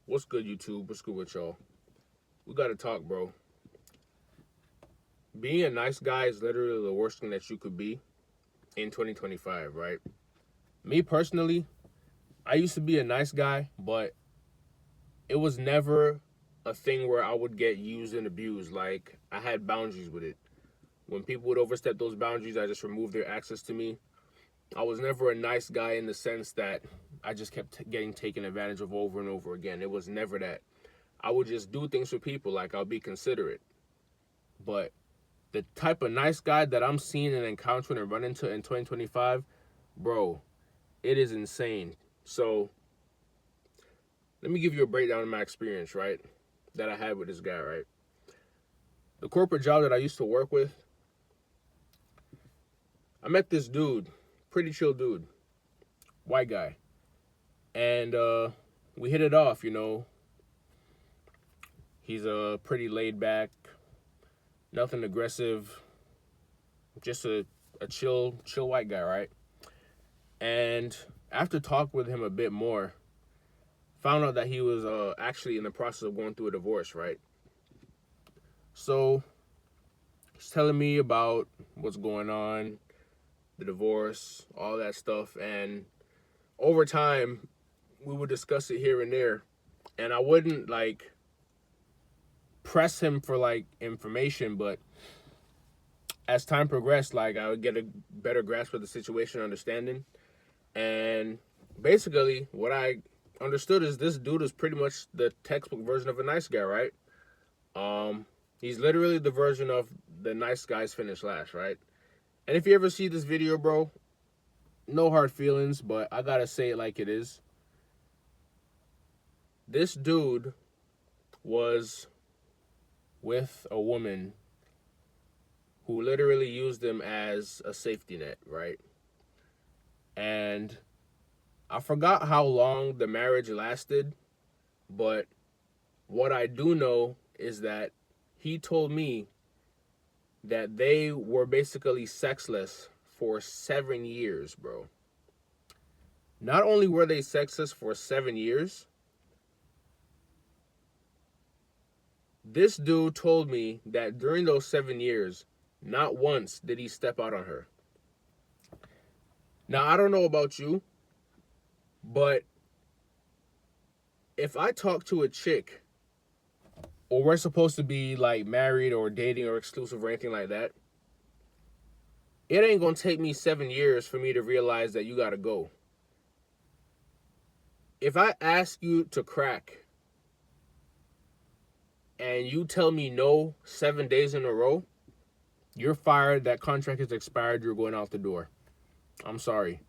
What's good, YouTube? What's good with y'all? We gotta talk, bro. Being a nice guy is literally the worst thing that you could be in 2025, right? Me personally, I used to be a nice guy, but it was never a thing where I would get used and abused. Like, I had boundaries with it. When people would overstep those boundaries, I just removed their access to me. I was never a nice guy in the sense that I just kept getting taken advantage of over and over again. It was never that. I would just do things for people, like I'll be considerate. But the type of nice guy that I'm seeing and encountering and running into in 2025, bro, it is insane. So let me give you a breakdown of my experience, right? That I had with this guy, right? The corporate job that I used to work with, I met this dude, pretty chill dude, white guy. And we hit it off, you know. He's pretty laid back, nothing aggressive, just a chill white guy, right? And after talking with him a bit more, found out that he was actually in the process of going through a divorce, right? So he's telling me about what's going on, the divorce, all that stuff, and over time we would discuss it here and there, and I wouldn't like press him for like information, but as time progressed, like I would get a better grasp of the situation, understanding. And basically, what I understood is this dude is pretty much the textbook version of a nice guy, right? He's literally the version of the nice guys finish last, right? And if you ever see this video, bro, no hard feelings, but I gotta say it like it is. This dude was with a woman who literally used him as a safety net, right? And I forgot how long the marriage lasted, but what I do know is that he told me that they were basically sexless for 7 years, bro. Not only were they sexless for 7 years, this dude told me that during those 7 years, not once did he step out on her. Now, I don't know about you, but if I talk to a chick, or we're supposed to be like married or dating or exclusive or anything like that, it ain't gonna take me 7 years for me to realize that you gotta go. If I ask you to crack and you tell me no 7 days in a row, you're fired, that contract is expired, you're going out the door. I'm sorry.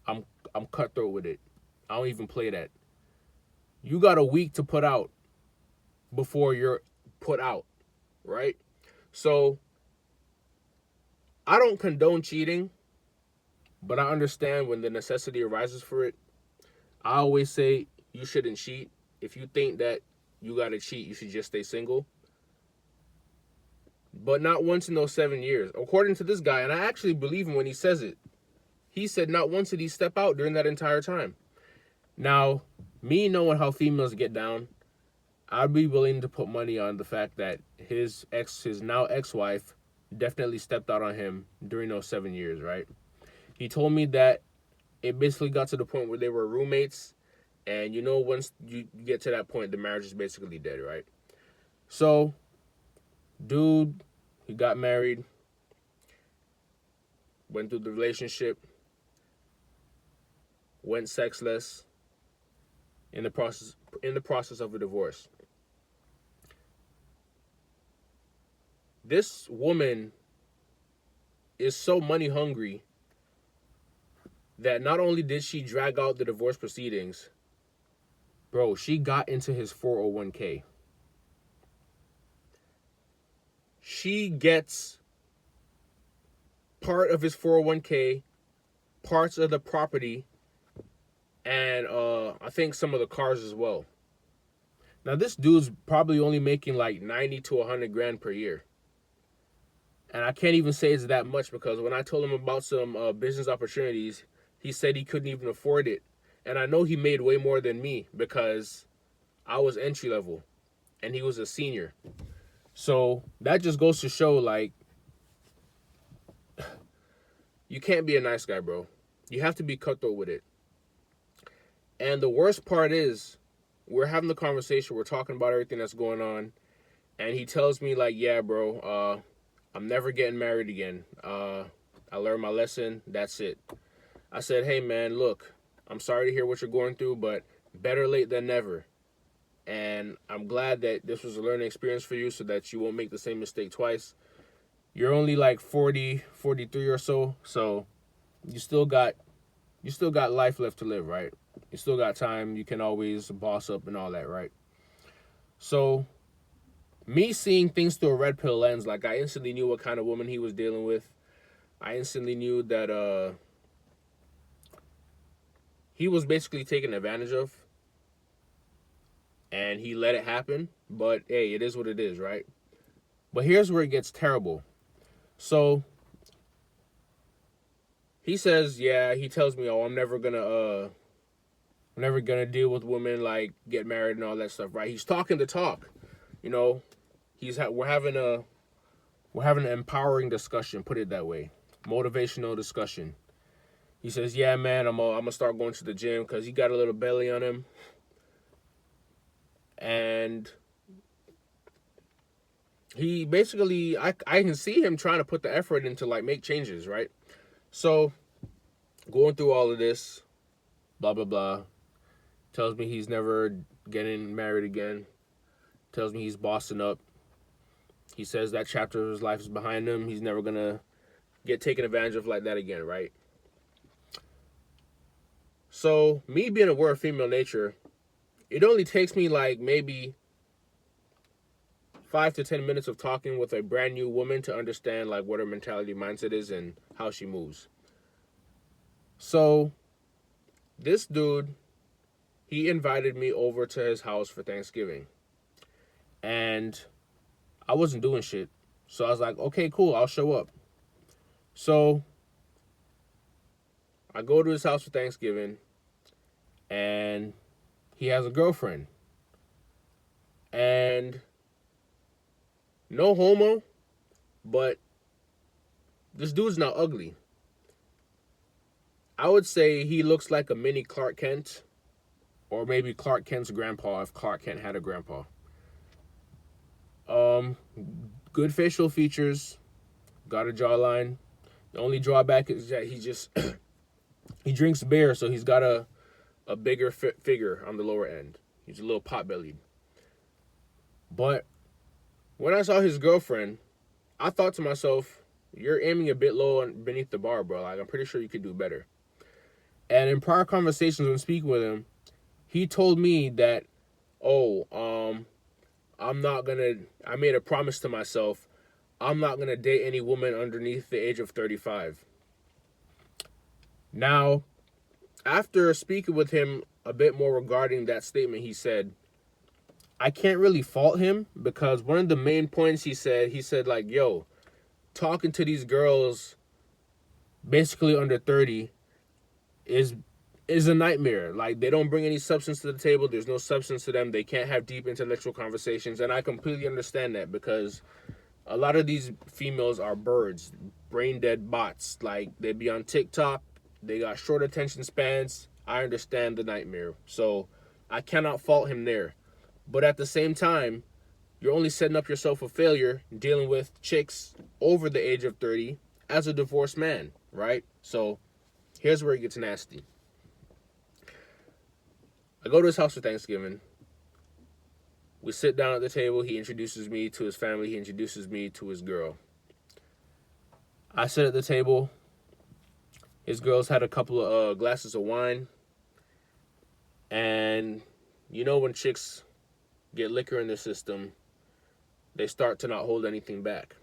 I'm cutthroat with it. I don't even play that. You got a week to put out before you're put out, right? So I don't condone cheating, but I understand when the necessity arises for it. I always say you shouldn't cheat. If you think that you got to cheat, you should just stay single. But not once in those 7 years, according to this guy, and I actually believe him when he says it. He said not once did he step out during that entire time. Now, me knowing how females get down, I'd be willing to put money on the fact that his now ex-wife, definitely stepped out on him during those 7 years, right? He told me that it basically got to the point where they were roommates, and you know, once you get to that point, the marriage is basically dead, right? So, dude, he got married, went through the relationship, went sexless in the process of a divorce. This woman is so money hungry that not only did she drag out the divorce proceedings, bro, she got into his 401k. She gets part of his 401k, parts of the property, and I think some of the cars as well. Now, this dude's probably only making like 90 to 100 grand per year. And I can't even say it's that much, because when I told him about some business opportunities, he said he couldn't even afford it. And I know he made way more than me, because I was entry level and he was a senior. So that just goes to show, like, you can't be a nice guy, bro. You have to be cutthroat with it. And the worst part is, we're having the conversation, we're talking about everything that's going on, and he tells me, like, yeah, bro, I'm never getting married again. I learned my lesson. That's it. I said, hey, man, look, I'm sorry to hear what you're going through, but better late than never. And I'm glad that this was a learning experience for you so that you won't make the same mistake twice. You're only like 40, 43 or so you still got life left to live, right? You still got time. You can always boss up and all that, right? So me seeing things through a red pill lens, like, I instantly knew what kind of woman he was dealing with. I instantly knew that he was basically taken advantage of, and he let it happen. But hey, it is what it is, right? But here's where it gets terrible. So he says, yeah, he tells me, oh, I'm never gonna deal with women, like, get married and all that stuff, right? He's talking the talk, you know. We're having an empowering discussion, put it that way, motivational discussion. He says, yeah, man, I'm gonna start going to the gym because he got a little belly on him, and he basically, I can see him trying to put the effort into, like, make changes, right? So going through all of this, blah blah blah, tells me he's never getting married again, tells me he's bossing up. He says that chapter of his life is behind him. He's never gonna get taken advantage of like that again, right? So me being aware of female nature, it only takes me like maybe 5 to 10 minutes of talking with a brand new woman to understand, like, what her mentality, mindset is and how she moves. So this dude, he invited me over to his house for Thanksgiving, and I wasn't doing shit. So I was like, okay, cool, I'll show up. So I go to his house for Thanksgiving, and he has a girlfriend. And no homo, but this dude's not ugly. I would say he looks like a mini Clark Kent, or maybe Clark Kent's grandpa if Clark Kent had a grandpa. Good facial features, got a jawline. The only drawback is that he drinks beer, so he's got a bigger figure on the lower end. He's a little pot-bellied. But when I saw his girlfriend, I thought to myself, you're aiming a bit low beneath the bar, bro. Like, I'm pretty sure you could do better. And in prior conversations when speaking with him, he told me that, I made a promise to myself, I'm not going to date any woman underneath the age of 35. Now, after speaking with him a bit more regarding that statement he said, I can't really fault him, because one of the main points he said like, yo, talking to these girls basically under 30 is a nightmare. Like, they don't bring any substance to the table. There's no substance to them. They can't have deep intellectual conversations. And I completely understand that, because a lot of these females are birds, brain dead bots. Like, they be on TikTok. They got short attention spans. I understand the nightmare. So I cannot fault him there. But at the same time, you're only setting up yourself for failure dealing with chicks over the age of 30 as a divorced man, right? So here's where it gets nasty. I go to his house for Thanksgiving. We sit down at the table. He introduces me to his family. He introduces me to his girl. I sit at the table. His girl's had a couple of glasses of wine. And you know when chicks get liquor in their system, they start to not hold anything back.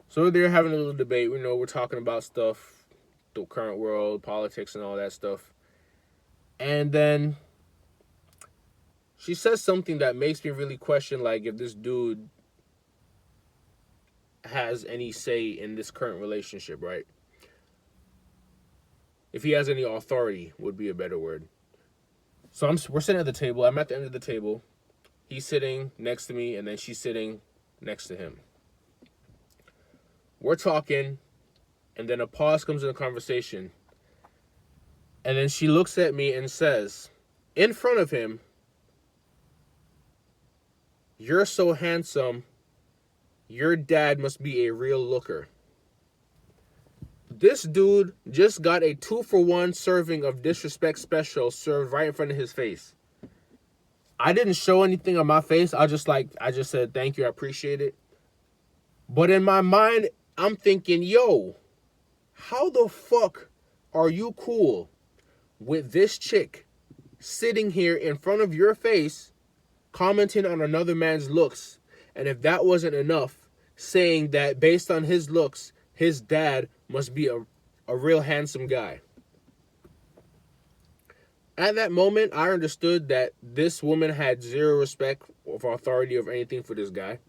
So they're having a little debate. You know, we're talking about stuff, the current world, politics, and all that stuff. And then she says something that makes me really question, like, if this dude has any say in this current relationship, right? If he has any authority would be a better word. So we're sitting at the table. I'm at the end of the table. He's sitting next to me, and then she's sitting next to him. We're talking, and then a pause comes in the conversation. And then she looks at me and says, in front of him, "You're so handsome. Your dad must be a real looker." This dude just got a 2-for-1 serving of disrespect special served right in front of his face. I didn't show anything on my face. I just said, "Thank you, I appreciate it." But in my mind, I'm thinking, yo, how the fuck are you cool with this chick sitting here in front of your face commenting on another man's looks? And if that wasn't enough, saying that based on his looks, his dad must be a real handsome guy. At that moment, I understood that this woman had zero respect or authority or anything for this guy.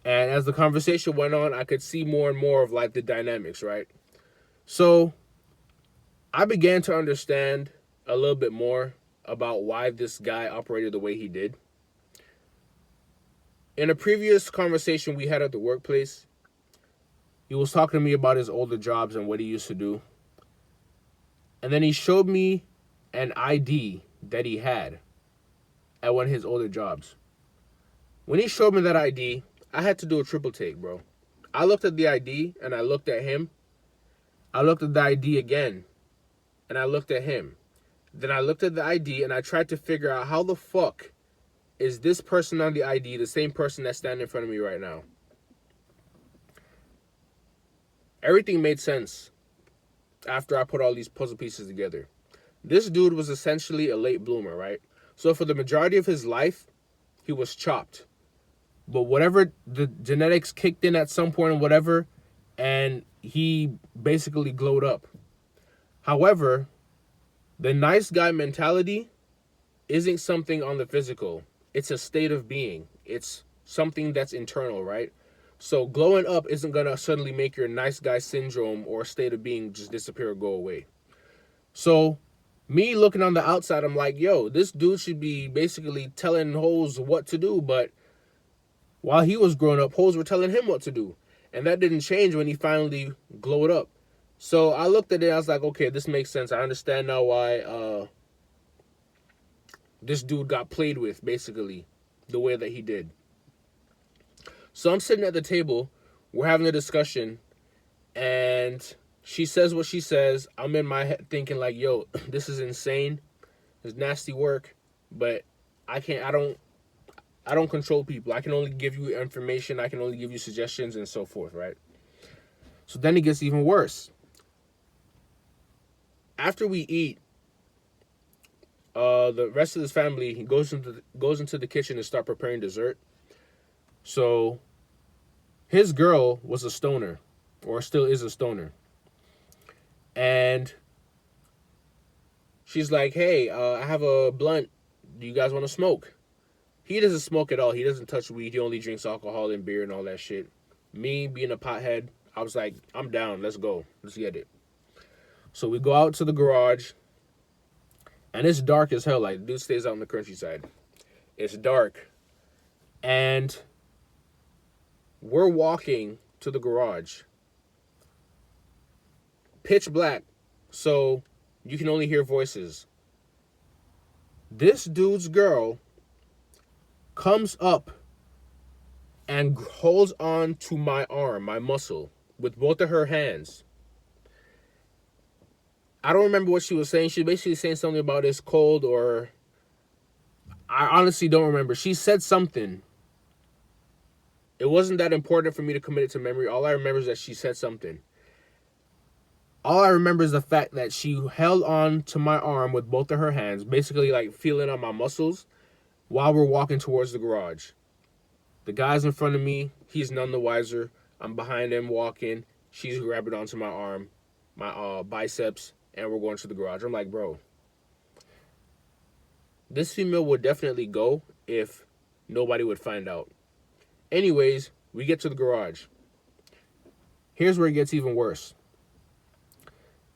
And as the conversation went on, I could see more and more of like the dynamics, right? So I began to understand a little bit more about why this guy operated the way he did. In a previous conversation we had at the workplace, he was talking to me about his older jobs and what he used to do. And then he showed me an ID that he had at one of his older jobs. When he showed me that ID, I had to do a triple take, bro. I looked at the ID and I looked at him. I looked at the ID again and I looked at him. Then I looked at the ID and I tried to figure out how the fuck is this person on the ID the same person that's standing in front of me right now? Everything made sense after I put all these puzzle pieces together. This dude was essentially a late bloomer, right? So for the majority of his life, he was chopped. But whatever, the genetics kicked in at some point and whatever, and he basically glowed up. However, the nice guy mentality isn't something on the physical. It's a state of being. It's something that's internal, right? So glowing up isn't going to suddenly make your nice guy syndrome or state of being just disappear or go away. So me looking on the outside, I'm like, yo, this dude should be basically telling hoes what to do. But while he was growing up, hoes were telling him what to do. And that didn't change when he finally glowed up. So I looked at it, I was like, okay, this makes sense. I understand now why this dude got played with, basically, the way that he did. So I'm sitting at the table, we're having a discussion, and she says what she says. I'm in my head thinking like, yo, this is insane. It's nasty work, but I don't control people. I can only give you information. I can only give you suggestions and so forth, right? So then it gets even worse. After we eat, the rest of his family, he goes into the kitchen and start preparing dessert. So his girl was a stoner, or still is a stoner. And she's like, hey, I have a blunt. Do you guys want to smoke? He doesn't smoke at all. He doesn't touch weed. He only drinks alcohol and beer and all that shit. Me, being a pothead, I was like, I'm down. Let's go. Let's get it. So we go out to the garage. And it's dark as hell. Like, dude stays out in the countryside. It's dark. And we're walking to the garage. Pitch black. So you can only hear voices. This dude's girl comes up and holds on to my arm, my muscle, with both of her hands. I don't remember what she was saying. She was basically saying something about it's cold, or I honestly don't remember. She said something. It wasn't that important for me to commit it to memory. All I remember is that she said something. All I remember is the fact that she held on to my arm with both of her hands, basically like feeling on my muscles while we're walking towards the garage. The guy's in front of me. He's none the wiser. I'm behind him walking. She's grabbing onto my arm, my biceps, and we're going to the garage. I'm like, bro, this female would definitely go if nobody would find out. Anyways, we get to the garage. Here's where it gets even worse.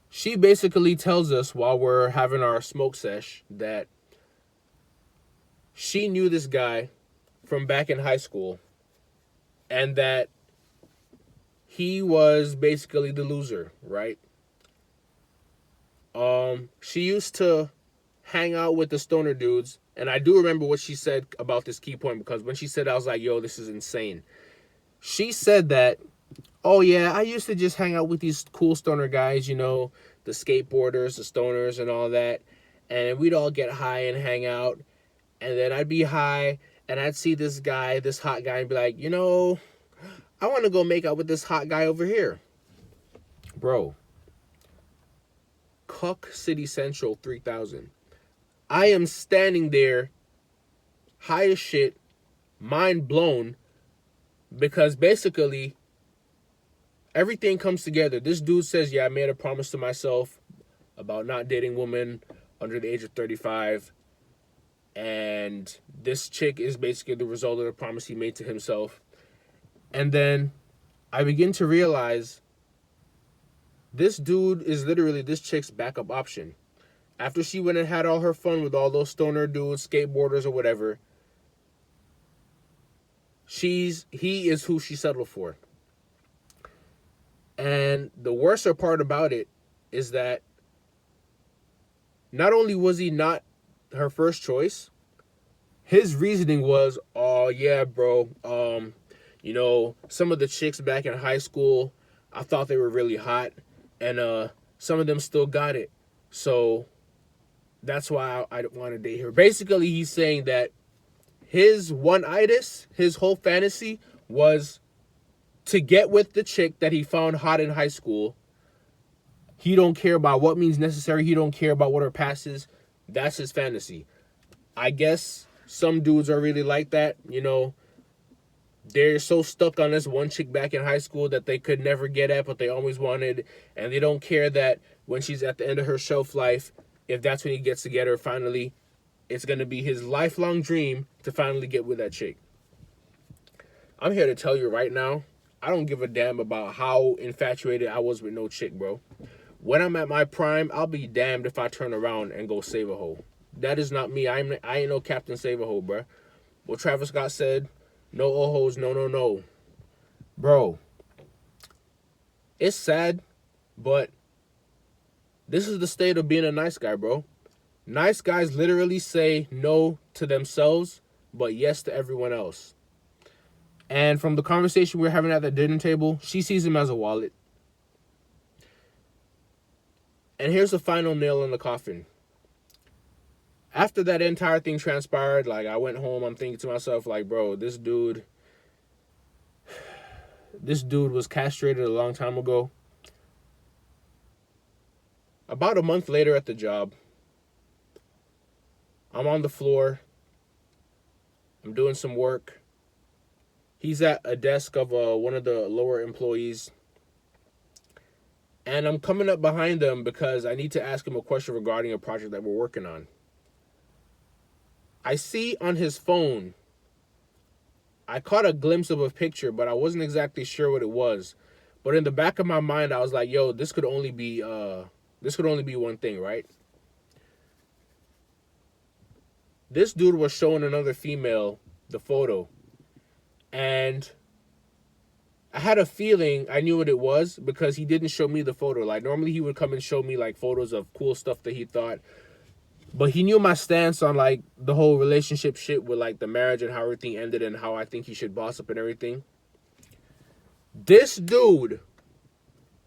She basically tells us while we're having our smoke sesh that she knew this guy from back in high school, and that he was basically the loser, right? She used to hang out with the stoner dudes, and I do remember what she said about this key point, because when she said, I was like, yo, this is insane. She said that, oh yeah, I used to just hang out with these cool stoner guys, you know, the skateboarders, the stoners, and all that, and we'd all get high and hang out, and then I'd be high, and I'd see this guy, this hot guy, and be like, you know, I want to go make out with this hot guy over here. Bro, Cuck City Central 3000. I am standing there, high as shit, mind blown, because basically everything comes together. This dude says, yeah, I made a promise to myself about not dating women under the age of 35. And this chick is basically the result of the promise he made to himself. And then I begin to realize this dude is literally this chick's backup option. After she went and had all her fun with all those stoner dudes, skateboarders, or whatever, he is who she settled for. And the worst part about it is that not only was he not her first choice, his reasoning was, oh yeah, bro, you know, some of the chicks back in high school, I thought they were really hot, and some of them still got it. So that's why I don't want to date her. Basically, he's saying that his one-itis, his whole fantasy was to get with the chick that he found hot in high school. He don't care about what means necessary. He don't care about what her past is. That's his fantasy. I guess some dudes are really like that. You know, they're so stuck on this one chick back in high school that they could never get at, but they always wanted. And they don't care that when she's at the end of her shelf life, if that's when he gets to get her finally, it's going to be his lifelong dream to finally get with that chick. I'm here to tell you right now, I don't give a damn about how infatuated I was with no chick, bro. When I'm at my prime, I'll be damned if I turn around and go save a hoe. That is not me. I ain't no Captain Save a Hoe, bro. What Travis Scott said, no hoes, no, no, no. Bro, it's sad, but this is the state of being a nice guy, bro. Nice guys literally say no to themselves, but yes to everyone else. And from the conversation we're having at the dinner table, she sees him as a wallet. And here's the final nail in the coffin. After that entire thing transpired, like, I went home, I'm thinking to myself, like, bro, this dude was castrated a long time ago. About a month later at the job, I'm on the floor. I'm doing some work. He's at a desk of one of the lower employees. And I'm coming up behind him because I need to ask him a question regarding a project that we're working on. I see on his phone, I caught a glimpse of a picture, but I wasn't exactly sure what it was. But in the back of my mind, I was like, yo, this could only be one thing, right? This dude was showing another female the photo. And I had a feeling I knew what it was because he didn't show me the photo. Like, normally he would come and show me, like, photos of cool stuff that he thought. But he knew my stance on, like, the whole relationship shit with, like, the marriage and how everything ended and how I think he should boss up and everything. This dude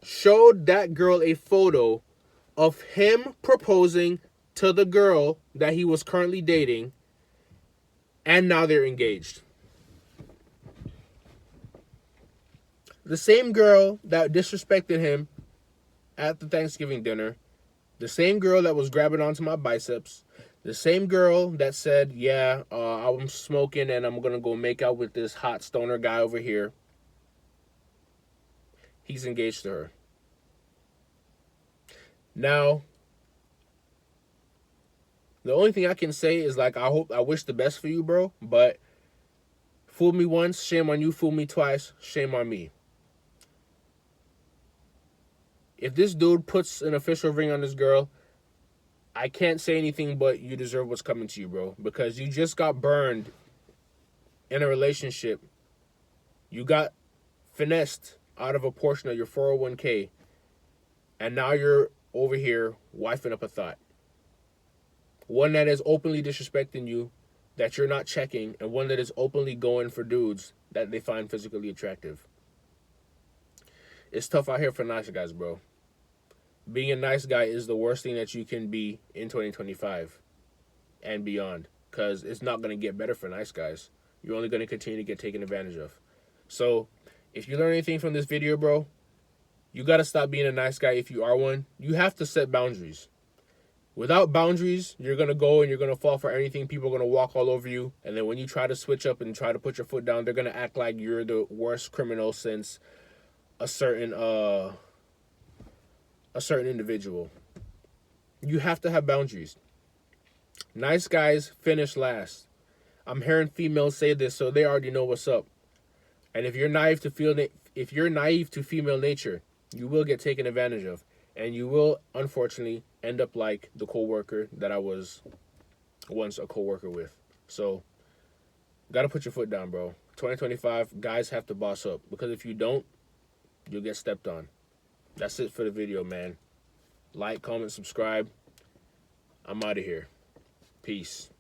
showed that girl a photo of him proposing to the girl that he was currently dating, and now they're engaged. The same girl that disrespected him at the Thanksgiving dinner, the same girl that was grabbing onto my biceps, the same girl that said, yeah, I'm smoking and I'm going to go make out with this hot stoner guy over here. He's engaged to her. Now, the only thing I can say is, like, I wish the best for you, bro, but fool me once, shame on you. Fool me twice, shame on me. If this dude puts an official ring on this girl, I can't say anything but you deserve what's coming to you, bro, because you just got burned in a relationship. You got finessed out of a portion of your 401k, and now you're over here wifing up a thought. One that is openly disrespecting you, that you're not checking, and one that is openly going for dudes that they find physically attractive. It's tough out here for nice guys, bro. Being a nice guy is the worst thing that you can be in 2025 and beyond, because it's not going to get better for nice guys. You're only going to continue to get taken advantage of. So, if you learn anything from this video, bro, you got to stop being a nice guy if you are one. You have to set boundaries. Without boundaries, you're going to go and you're going to fall for anything. People are going to walk all over you. And then when you try to switch up and try to put your foot down, they're going to act like you're the worst criminal since a certain individual. You have to have boundaries. Nice guys finish last. I'm hearing females say this, so they already know what's up. And if you're naive to female nature, you will get taken advantage of, and you will unfortunately end up like the coworker that I was once a coworker with. So, gotta put your foot down, bro. 2025, guys have to boss up, because if you don't, you'll get stepped on. That's it for the video, man. Like, comment, subscribe. I'm out of here. Peace.